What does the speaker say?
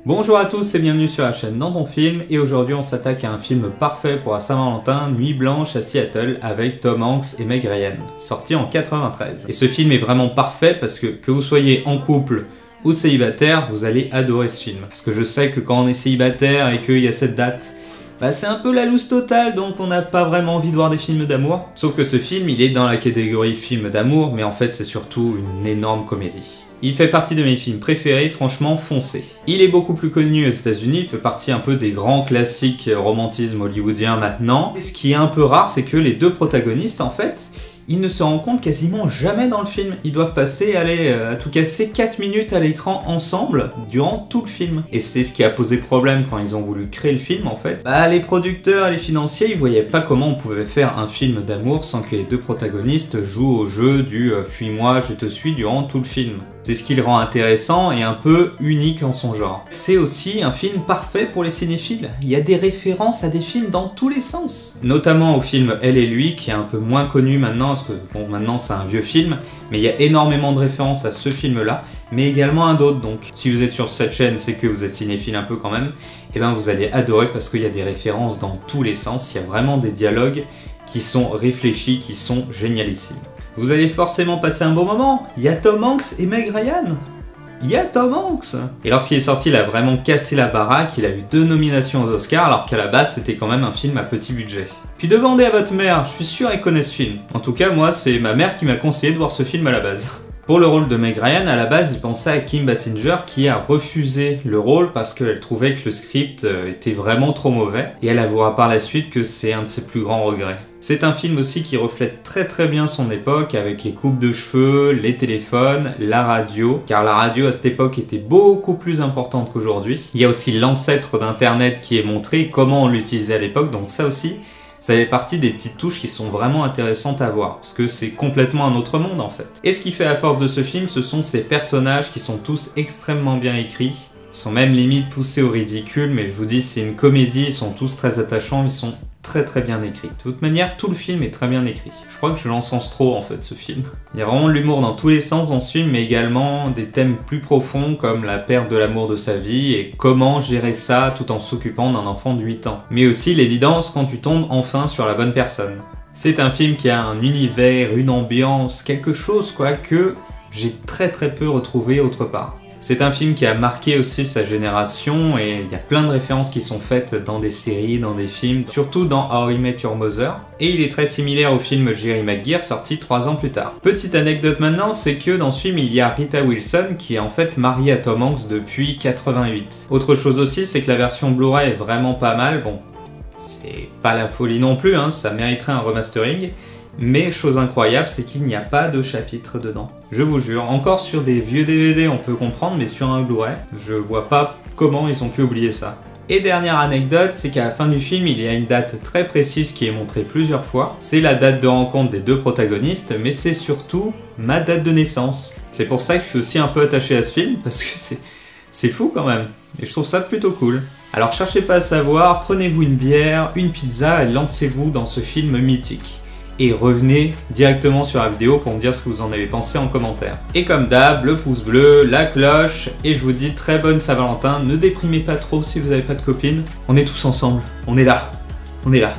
Bonjour à tous et bienvenue sur la chaîne Dans ton film, et aujourd'hui on s'attaque à un film parfait pour la Saint-Valentin, Nuit blanche à Seattle avec Tom Hanks et Meg Ryan, sorti en 93. Et ce film est vraiment parfait parce que vous soyez en couple ou célibataire, vous allez adorer ce film. Parce que je sais que quand on est célibataire et qu'il y a cette date, c'est un peu la loose totale, donc on n'a pas vraiment envie de voir des films d'amour. Sauf que ce film, il est dans la catégorie film d'amour, mais en fait c'est surtout une énorme comédie. Il fait partie de mes films préférés, franchement foncez. Il est beaucoup plus connu aux États-Unis, il fait partie un peu des grands classiques romantisme hollywoodien maintenant. Et ce qui est un peu rare, c'est que les deux protagonistes, en fait, ils ne se rencontrent quasiment jamais dans le film. Ils doivent passer, à tout casser 4 minutes à l'écran ensemble durant tout le film. Et c'est ce qui a posé problème quand ils ont voulu créer le film en fait. Les producteurs et les financiers, ils voyaient pas comment on pouvait faire un film d'amour sans que les deux protagonistes jouent au jeu du « fuis-moi, je te suis » durant tout le film. C'est ce qui le rend intéressant et un peu unique en son genre. C'est aussi un film parfait pour les cinéphiles. Il y a des références à des films dans tous les sens. Notamment au film Elle et lui, qui est un peu moins connu maintenant, parce que bon, maintenant c'est un vieux film, mais il y a énormément de références à ce film-là, mais également à d'autres. Donc si vous êtes sur cette chaîne, c'est que vous êtes cinéphile un peu quand même, et ben vous allez adorer parce qu'il y a des références dans tous les sens. Il y a vraiment des dialogues qui sont réfléchis, qui sont génialissimes. Vous allez forcément passer un bon moment. Il y a Tom Hanks et Meg Ryan. Il y a Tom Hanks. Et lorsqu'il est sorti, il a vraiment cassé la baraque. Il a eu 2 nominations aux Oscars, alors qu'à la base, c'était quand même un film à petit budget. Puis demandez à votre mère, je suis sûr qu'elle connaît ce film. En tout cas, moi, c'est ma mère qui m'a conseillé de voir ce film à la base. Pour le rôle de Meg Ryan, à la base, il pensait à Kim Basinger qui a refusé le rôle parce qu'elle trouvait que le script était vraiment trop mauvais. Et elle avouera par la suite que c'est un de ses plus grands regrets. C'est un film aussi qui reflète très bien son époque avec les coupes de cheveux, les téléphones, la radio, car la radio à cette époque était beaucoup plus importante qu'aujourd'hui. Il y a aussi l'ancêtre d'internet qui est montré, comment on l'utilisait à l'époque, donc ça aussi, ça fait partie des petites touches qui sont vraiment intéressantes à voir, parce que c'est complètement un autre monde en fait. Et ce qui fait la force de ce film, ce sont ces personnages qui sont tous extrêmement bien écrits. Ils sont même limite poussés au ridicule, mais je vous dis, c'est une comédie, ils sont tous très attachants, ils sont très bien écrits. De toute manière, tout le film est très bien écrit. Je crois que je l'encense trop en fait, ce film. Il y a vraiment de l'humour dans tous les sens dans ce film, mais également des thèmes plus profonds comme la perte de l'amour de sa vie et comment gérer ça tout en s'occupant d'un enfant de 8 ans. Mais aussi l'évidence quand tu tombes enfin sur la bonne personne. C'est un film qui a un univers, une ambiance, quelque chose quoi que j'ai très peu retrouvé autre part. C'est un film qui a marqué aussi sa génération et il y a plein de références qui sont faites dans des séries, dans des films, surtout dans How I Met Your Mother. Et il est très similaire au film Jerry Maguire sorti 3 ans plus tard. Petite anecdote maintenant, c'est que dans ce film il y a Rita Wilson qui est en fait mariée à Tom Hanks depuis 88. Autre chose aussi, c'est que la version Blu-ray est vraiment pas mal. Bon, c'est pas la folie non plus, hein, ça mériterait un remastering. Mais chose incroyable, c'est qu'il n'y a pas de chapitre dedans. Je vous jure, encore sur des vieux DVD on peut comprendre, mais sur un Blu-ray, je vois pas comment ils ont pu oublier ça. Et dernière anecdote, c'est qu'à la fin du film, il y a une date très précise qui est montrée plusieurs fois. C'est la date de rencontre des deux protagonistes, mais c'est surtout ma date de naissance. C'est pour ça que je suis aussi un peu attaché à ce film, parce que c'est fou quand même. Et je trouve ça plutôt cool. Alors cherchez pas à savoir, prenez-vous une bière, une pizza et lancez-vous dans ce film mythique. Et revenez directement sur la vidéo pour me dire ce que vous en avez pensé en commentaire. Et comme d'hab, le pouce bleu, la cloche, et je vous dis très bonne Saint-Valentin, ne déprimez pas trop si vous n'avez pas de copine. On est tous ensemble, on est là, on est là.